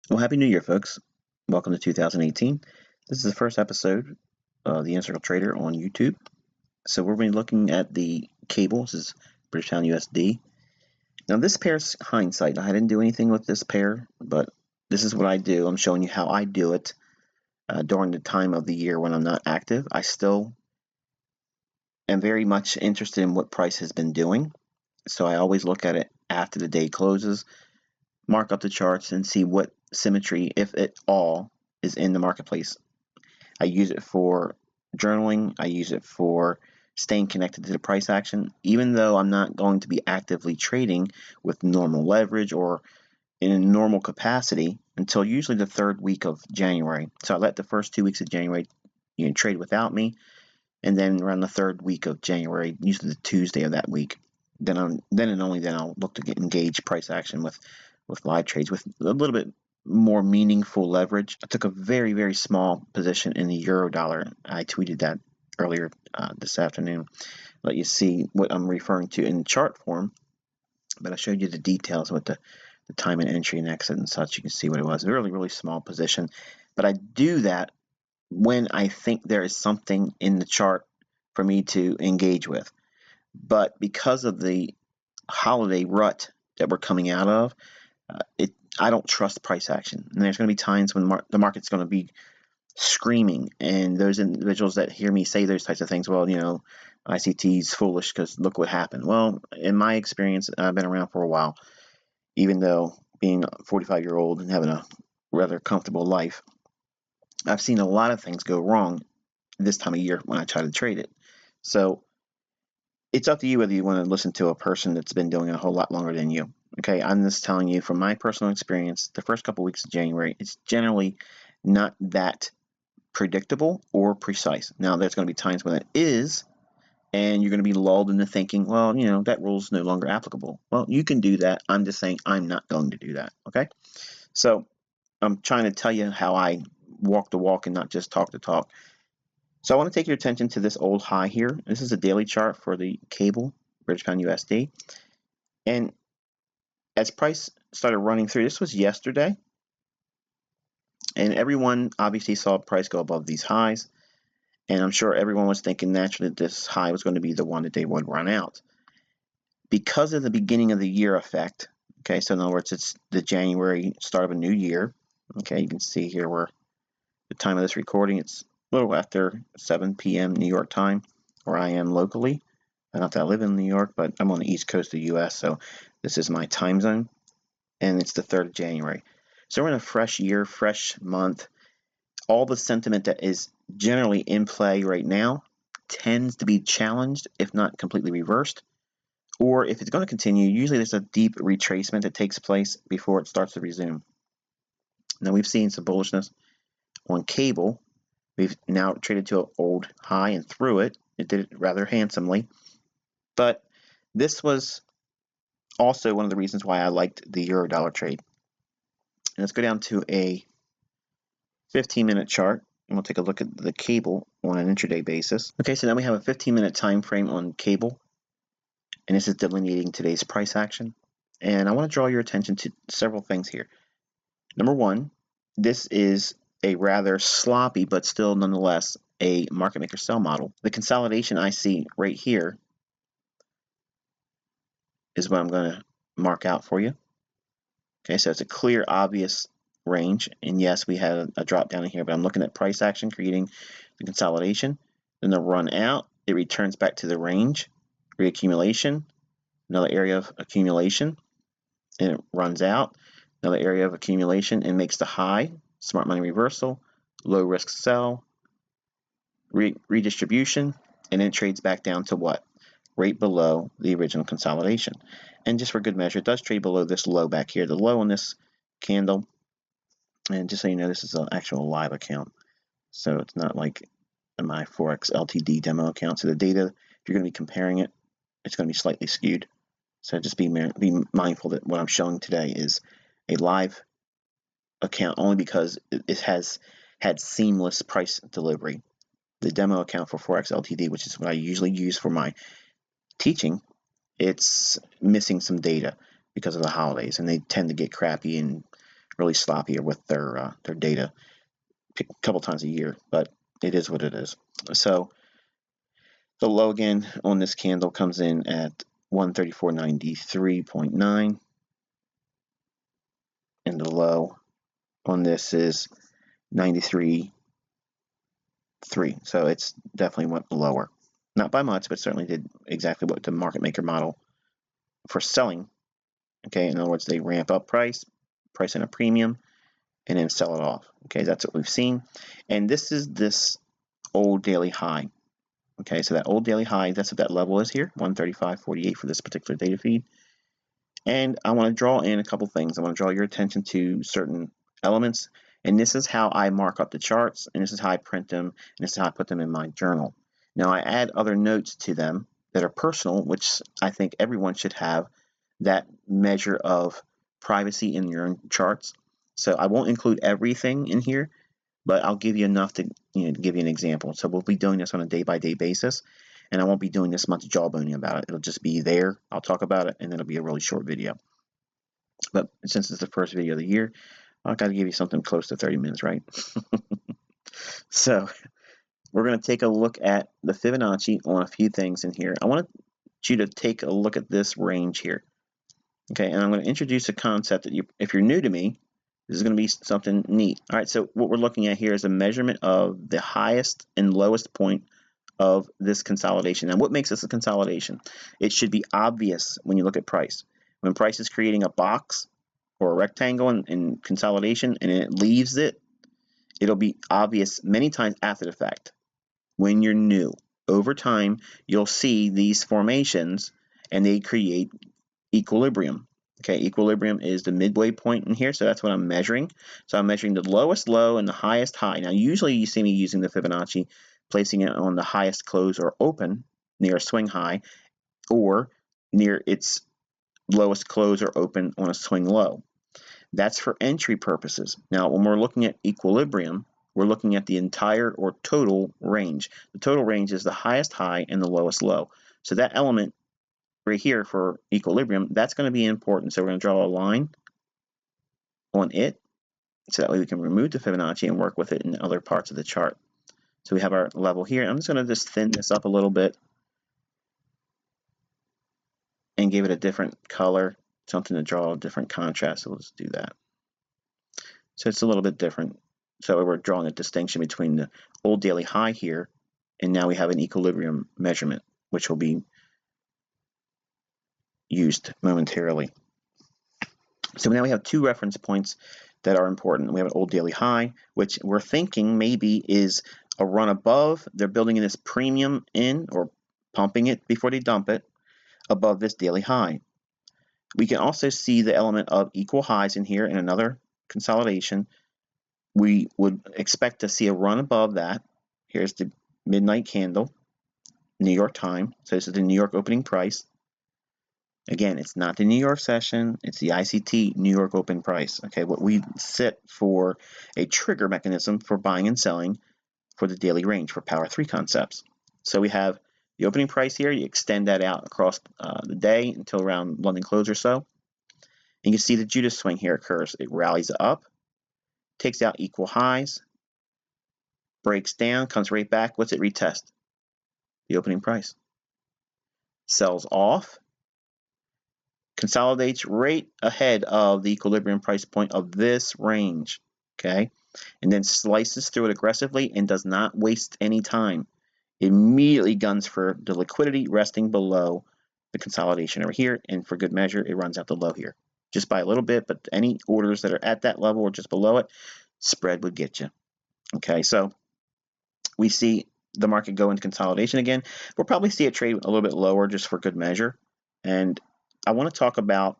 Well, Happy New Year, folks. Welcome to 2018. This is the first episode of the Inner Circle Trader on YouTube. So we're going to be looking at the cable. This is British Pound USD. Now, this pair's hindsight. I didn't do anything with this pair, but this is what I do. I'm showing you how I do it during the time of the year when I'm not active. I still am very much interested in what price has been doing. So I always look at it after the day closes, mark up the charts, and see what symmetry, if at all, is in the marketplace. I use it for journaling. I use it for staying connected to the price action, even though I'm not going to be actively trading with normal leverage or in a normal capacity until usually the third week of January. So I let the first 2 weeks of January trade without me, and then around the third week of January, usually the Tuesday of that week, then and only then I'll look to engage price action with live trades with a little bit more meaningful leverage. I took a very, very small position in the euro dollar. I tweeted that earlier this afternoon. Let you see what I'm referring to in chart form, but I showed you the details with the time and entry and exit and such. You can see what it was. A really, really small position. But I do that when I think there is something in the chart for me to engage with. But because of the holiday rut that we're coming out of, I don't trust price action. And there's going to be times when the market's going to be screaming, and those individuals that hear me say those types of things, well, ICT's foolish because look what happened. Well, in my experience, I've been around for a while, even though being a 45-year-old and having a rather comfortable life, I've seen a lot of things go wrong this time of year when I try to trade it. So it's up to you whether you want to listen to a person that's been doing it a whole lot longer than you. Okay, I'm just telling you from my personal experience, the first couple weeks of January, it's generally not that predictable or precise. Now, there's going to be times when it is, and you're going to be lulled into thinking, well, that rule is no longer applicable. Well, you can do that. I'm just saying I'm not going to do that. Okay, so I'm trying to tell you how I walk the walk and not just talk the talk. So I want to take your attention to this old high here. This is a daily chart for the cable, British Pound USD. And as price started running through, this was yesterday, and everyone obviously saw price go above these highs, and I'm sure everyone was thinking naturally that this high was going to be the one that they would run out. Because of the beginning of the year effect, okay, so in other words, it's the January start of a new year, okay, you can see here where the time of this recording, it's a little after 7 p.m. New York time, where I am locally. Not that I live in New York, but I'm on the East Coast of the U.S., so this is my time zone, and it's the 3rd of January. So we're in a fresh year, fresh month. All the sentiment that is generally in play right now tends to be challenged, if not completely reversed. Or if it's going to continue, usually there's a deep retracement that takes place before it starts to resume. Now, we've seen some bullishness on cable. We've now traded to an old high and through it. It did it rather handsomely. But this was also one of the reasons why I liked the euro dollar trade. And let's go down to a 15-minute chart, and we'll take a look at the cable on an intraday basis. Okay, so now we have a 15-minute time frame on cable, and this is delineating today's price action. And I want to draw your attention to several things here. Number one, this is a rather sloppy, but still nonetheless a market maker sell model. The consolidation I see right here is what I'm going to mark out for you. Okay, so it's a clear, obvious range, and yes, we had a drop down in here, but I'm looking at price action creating the consolidation, then the run out, it returns back to the range, reaccumulation, another area of accumulation, and it runs out, another area of accumulation, and makes the high, smart money reversal, low risk sell, redistribution, and then it trades back down to what? Right below the original consolidation. And just for good measure, it does trade below this low back here. The low on this candle, and just so you know, this is an actual live account, so it's not like my Forex LTD demo account. So the data, if you're going to be comparing it, it's going to be slightly skewed. So just be mindful that what I'm showing today is a live account only because it has had seamless price delivery. The demo account for Forex LTD, which is what I usually use for my teaching, it's missing some data because of the holidays, and they tend to get crappy and really sloppy with their data a couple times a year, but it is what it is. So the low again on this candle comes in at 134.93.9, and the low on this is 93.3. So it's definitely went lower. Not by much, but certainly did exactly what the market maker model for selling. Okay, in other words, they ramp up price in a premium, and then sell it off. Okay, that's what we've seen. And this is this old daily high. Okay, so that old daily high, that's what that level is here, 135.48 for this particular data feed. And I want to draw in a couple things. I want to draw your attention to certain elements. And this is how I mark up the charts, and this is how I print them, and this is how I put them in my journal. Now I add other notes to them that are personal, which I think everyone should have that measure of privacy in your own charts. So I won't include everything in here, but I'll give you enough to give you an example. So we'll be doing this on a day-by-day basis, and I won't be doing this much jawboning about it. It'll just be there. I'll talk about it, and it'll be a really short video. But since it's the first video of the year, I've got to give you something close to 30 minutes, right? So we're going to take a look at the Fibonacci on a few things in here. I want you to take a look at this range here. Okay, and I'm going to introduce a concept that if you're new to me, this is going to be something neat. All right, so what we're looking at here is a measurement of the highest and lowest point of this consolidation. Now, what makes this a consolidation? It should be obvious when you look at price. When price is creating a box or a rectangle in consolidation and it leaves it, it'll be obvious many times after the fact when you're new. Over time, you'll see these formations and they create equilibrium. Okay, equilibrium is the midway point in here, so that's what I'm measuring. So I'm measuring the lowest low and the highest high. Now, usually you see me using the Fibonacci, placing it on the highest close or open near a swing high, or near its lowest close or open on a swing low. That's for entry purposes. Now, when we're looking at equilibrium, we're looking at the entire or total range. The total range is the highest high and the lowest low. So that element right here for equilibrium, that's going to be important. So we're going to draw a line on it, so that way we can remove the Fibonacci and work with it in other parts of the chart. So we have our level here. I'm just going to just thin this up a little bit and give it a different color, something to draw a different contrast. So let's do that. So it's a little bit different. So we're drawing a distinction between the old daily high here, and now we have an equilibrium measurement, which will be used momentarily. So now we have two reference points that are important. We have an old daily high, which we're thinking maybe is a run above. They're building in this premium in, or pumping it before they dump it, above this daily high. We can also see the element of equal highs in here in another consolidation. We would expect to see a run above that. Here's the midnight candle, New York time. So this is the New York opening price. Again, it's not the New York session, it's the ICT New York open price. Okay, what we set for a trigger mechanism for buying and selling for the daily range for Power 3 concepts. So we have the opening price here, you extend that out across the day until around London close or so. And you can see the Judas swing here occurs. It rallies up, takes out equal highs, breaks down, comes right back. What's it retest? The opening price. Sells off, consolidates right ahead of the equilibrium price point of this range, okay? And then slices through it aggressively and does not waste any time. Immediately guns for the liquidity resting below the consolidation over here, and for good measure, it runs out the low here. Just by a little bit, but any orders that are at that level or just below it, spread would get you. Okay, so we see the market go into consolidation again. We'll probably see it trade a little bit lower just for good measure. And I want to talk about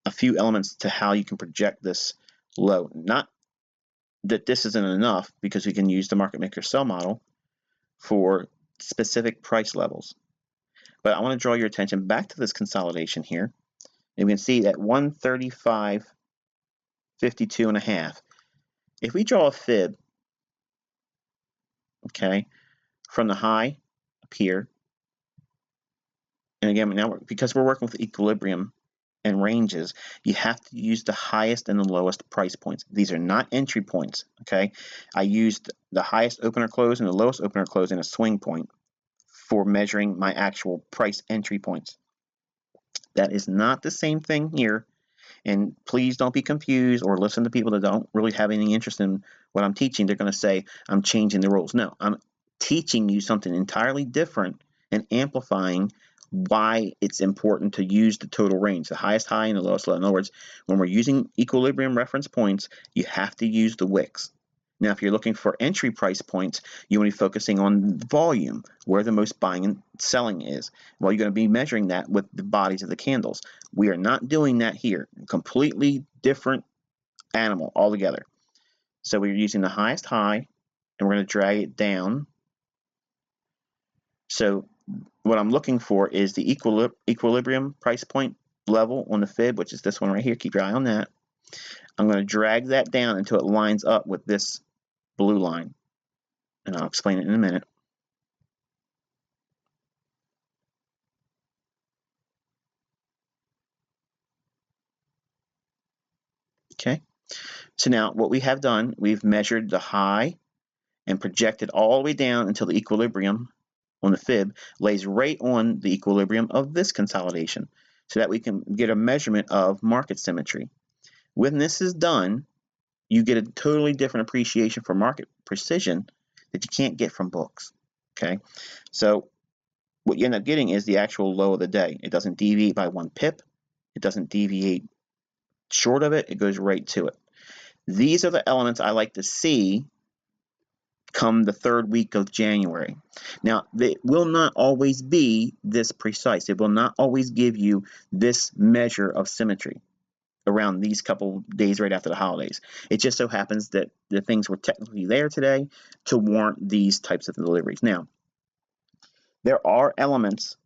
a few elements to how you can project this low. Not that this isn't enough, because we can use the market maker sell model for specific price levels. But I want to draw your attention back to this consolidation here. And we can see at 135.52.5. If we draw a fib, okay, from the high up here, and again, now because we're working with equilibrium and ranges, you have to use the highest and the lowest price points. These are not entry points, okay? I used the highest open or close and the lowest open or close in a swing point for measuring my actual price entry points. That is not the same thing here. And please don't be confused or listen to people that don't really have any interest in what I'm teaching. They're going to say, I'm changing the rules. No, I'm teaching you something entirely different and amplifying why it's important to use the total range, the highest high and the lowest low. In other words, when we're using equilibrium reference points, you have to use the wicks. Now, if you're looking for entry price points, you want to be focusing on volume, where the most buying and selling is. Well, you're going to be measuring that with the bodies of the candles. We are not doing that here. Completely different animal altogether. So we're using the highest high, and we're going to drag it down. So what I'm looking for is the equilibrium price point level on the fib, which is this one right here. Keep your eye on that. I'm going to drag that down until it lines up with this blue line, and I'll explain it in a minute. Okay, so now what we have done, we've measured the high and projected all the way down until the equilibrium on the fib lays right on the equilibrium of this consolidation, so that we can get a measurement of market symmetry. When this is done, you get a totally different appreciation for market precision that you can't get from books. Okay, so what you end up getting is the actual low of the day. It doesn't deviate by 1 pip. It doesn't deviate short of it. It goes right to it. These are the elements I like to see come the third week of January. Now, it will not always be this precise. It will not always give you this measure of symmetry around these couple days right after the holidays. It just so happens that the things were technically there today to warrant these types of deliveries. Now, there are elements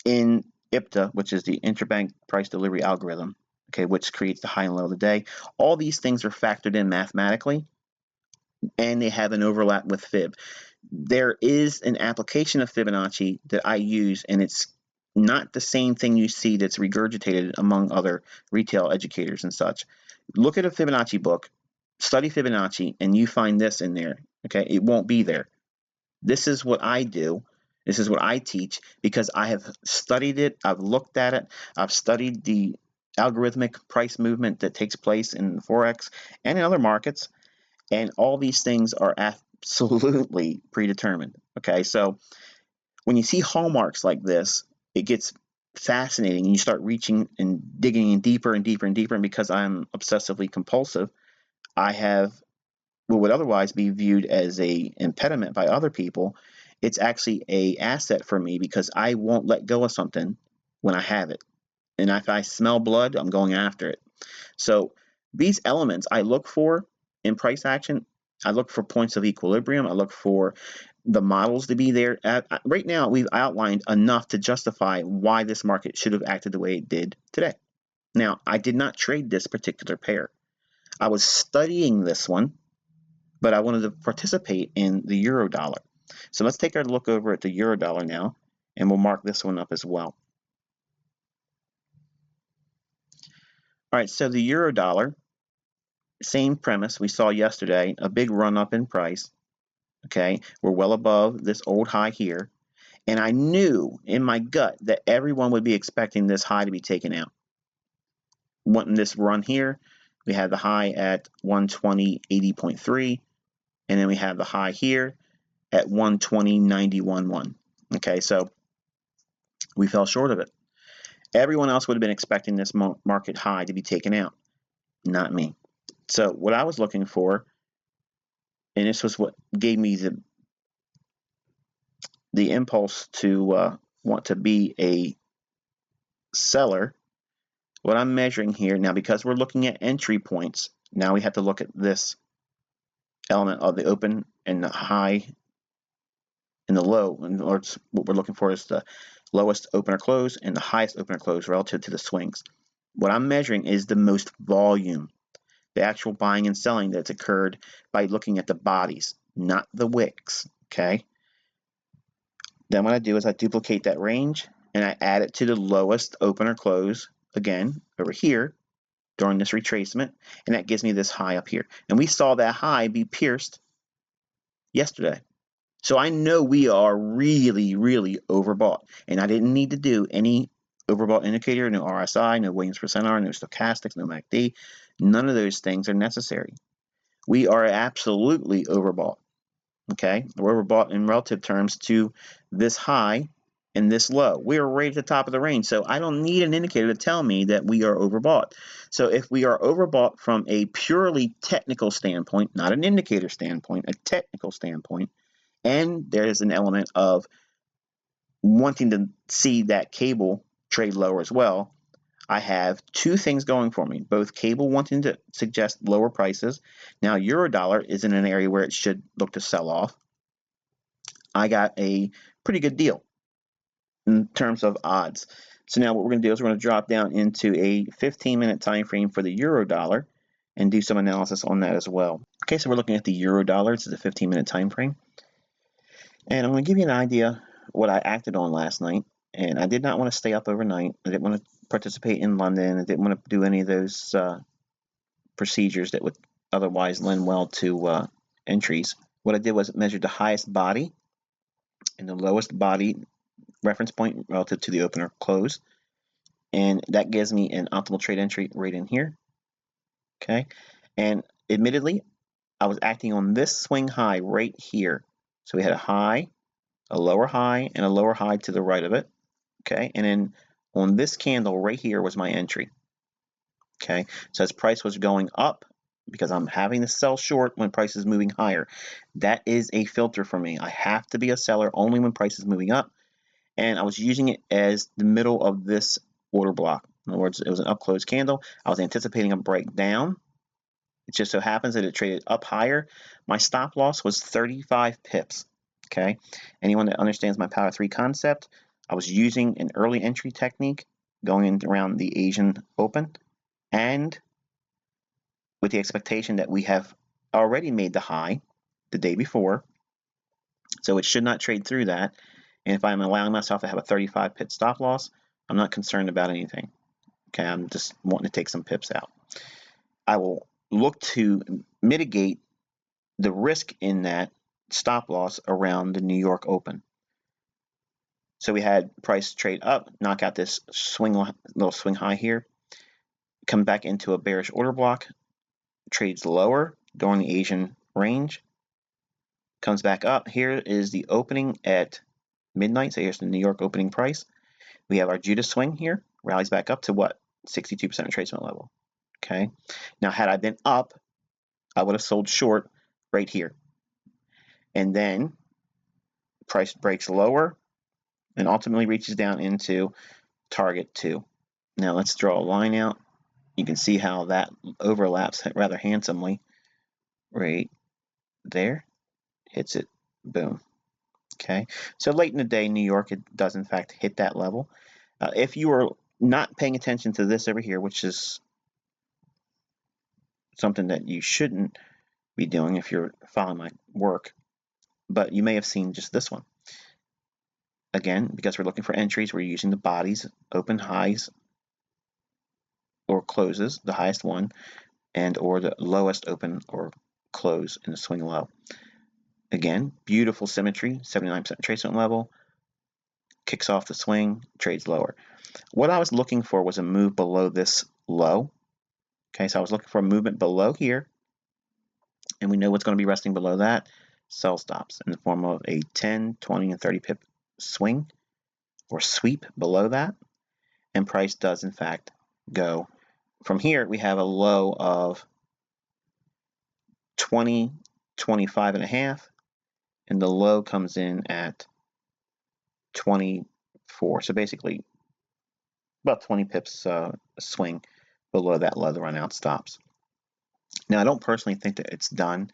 in IPTA, which is the interbank price delivery algorithm, okay, which creates the high and low of the day. All these things are factored in mathematically, and they have an overlap with Fib. There is an application of Fibonacci that I use, and it's not the same thing you see that's regurgitated among other retail educators and such. Look at a Fibonacci book, study Fibonacci, and you find this in there. Okay, it won't be there. This is what I do. This is what I teach because I have studied it. I've looked at it. I've studied the algorithmic price movement that takes place in Forex and in other markets. And all these things are absolutely predetermined. Okay, so when you see hallmarks like this, it gets fascinating, and you start reaching and digging in deeper and deeper and deeper. And because I'm obsessively compulsive, I have what would otherwise be viewed as a impediment by other people. It's actually a asset for me because I won't let go of something when I have it. And if I smell blood, I'm going after it. So these elements I look for in price action. I look for points of equilibrium. I look for the models to be there. Right now, we've outlined enough to justify why this market should have acted the way it did today. Now, I did not trade this particular pair. I was studying this one, but I wanted to participate in the euro dollar. So let's take a look over at the euro dollar now, and we'll mark this one up as well. All right, so the euro dollar, same premise we saw yesterday, a big run up in price. Okay, we're well above this old high here, and I knew in my gut that everyone would be expecting this high to be taken out. Wanting this run here, we had the high at 120.80.3, and then we have the high here at 120.91.1. Okay, so we fell short of it. Everyone else would have been expecting this market high to be taken out, not me. So what I was looking for, and this was what gave me the impulse to want to be a seller. What I'm measuring here now, because we're looking at entry points, now we have to look at this element of the open and the high and the low. In other words, what we're looking for is the lowest open or close and the highest open or close relative to the swings. What I'm measuring is the most volume, the actual buying and selling that's occurred by looking at the bodies, not the wicks. Okay. Then what I do is I duplicate that range and I add it to the lowest open or close again over here during this retracement, and that gives me this high up here. And we saw that high be pierced yesterday. So I know we are really, really overbought, and I didn't need to do any overbought indicator, no RSI, no Williams percent R, no stochastics, no MACD. None of those things are necessary. We are absolutely overbought. Okay, we're overbought in relative terms to this high and this low. We are right at the top of the range, so I don't need an indicator to tell me that we are overbought. So if we are overbought from a purely technical standpoint, not an indicator standpoint, a technical standpoint, and there is an element of wanting to see that cable trade lower as well, I have two things going for me. Both cable wanting to suggest lower prices. Now, Eurodollar is in an area where it should look to sell off. I got a pretty good deal in terms of odds. So now what we're going to do is we're going to drop down into a 15-minute time frame for the Eurodollar and do some analysis on that as well. Okay, so we're looking at the Eurodollar. This is a 15-minute time frame. And I'm going to give you an idea what I acted on last night. And I did not want to stay up overnight. I didn't want to participate in London. I didn't want to do any of those procedures that would otherwise lend well to entries. What I did was measure the highest body and the lowest body reference point relative to the open or close. And that gives me an optimal trade entry right in here. Okay. And admittedly, I was acting on this swing high right here. So we had a high, a lower high, and a lower high to the right of it. Okay. And then on this candle right here was my entry. Okay. So as price was going up, because I'm having to sell short when price is moving higher, that is a filter for me. I have to be a seller only when price is moving up. And I was using it as the middle of this order block. In other words, it was an up close candle. I was anticipating a breakdown. It just so happens that it traded up higher. My stop loss was 35 pips. Okay. Anyone that understands my Power 3 concept, I was using an early entry technique going in around the Asian Open, and with the expectation that we have already made the high the day before, so it should not trade through that. And if I'm allowing myself to have a 35 pip stop loss, I'm not concerned about anything. Okay, I'm just wanting to take some pips out. I will look to mitigate the risk in that stop loss around the New York Open. So we had price trade up, knock out this little swing high here, come back into a bearish order block, trades lower during the Asian range, comes back up. Here is the opening at midnight. So here's the New York opening price. We have our Judas swing here, rallies back up to what? 62% retracement level. Okay. Now, had I been up, I would have sold short right here. And then price breaks lower and ultimately reaches down into target 2. Now, let's draw a line out. You can see how that overlaps rather handsomely right there. Hits it. Boom. Okay. So late in the day, New York, it does in fact hit that level. If you are not paying attention to this over here, which is something that you shouldn't be doing if you're following my work, but you may have seen just this one. Again, because we're looking for entries, we're using the bodies, open highs or closes, the highest one, and or the lowest open or close in the swing low. Again, beautiful symmetry, 79% retracement level, kicks off the swing, trades lower. What I was looking for was a move below this low. Okay, so I was looking for a movement below here, and we know what's going to be resting below that. Sell stops in the form of a 10, 20, and 30 pip swing or sweep below that, and price does in fact go. From here, we have a low of 20, 25 and a half, and the low comes in at 24. So basically, about 20 pips swing below that low. The run out stops. Now, I don't personally think that it's done.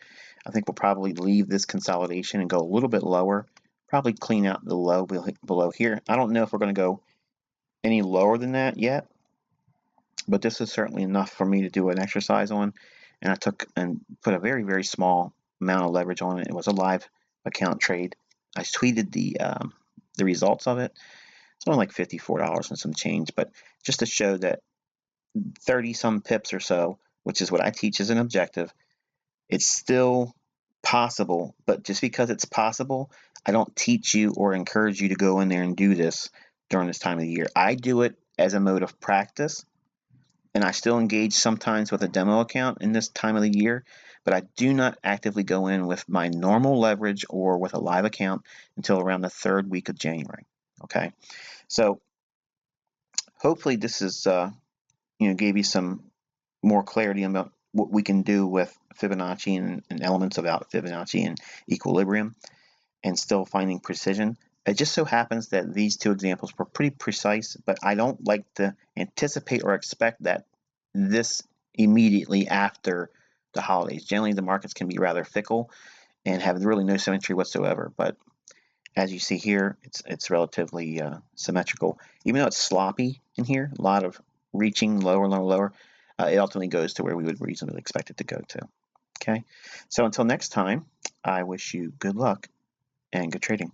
I think we'll probably leave this consolidation and go a little bit lower, probably clean out the low below here. I don't know if we're going to go any lower than that yet, but this is certainly enough for me to do an exercise on. And I took and put a very, very small amount of leverage on it. It was a live account trade. I tweeted the results of it. It's only like $54 and some change, but just to show that 30 some pips or so, which is what I teach as an objective, it's still possible. But just because it's possible, I don't teach you or encourage you to go in there and do this during this time of the year. I do it as a mode of practice, and I still engage sometimes with a demo account in this time of the year, but I do not actively go in with my normal leverage or with a live account until around the 3rd week of January. Okay, so hopefully this is gave you some more clarity about what we can do with Fibonacci and elements about Fibonacci and equilibrium, and still finding precision. It just so happens that these two examples were pretty precise, but I don't like to anticipate or expect that this immediately after the holidays. Generally, the markets can be rather fickle and have really no symmetry whatsoever, but as you see here, it's relatively symmetrical. Even though it's sloppy in here, a lot of reaching lower, lower, lower, it ultimately goes to where we would reasonably expect it to go to. Okay, so until next time, I wish you good luck and good trading.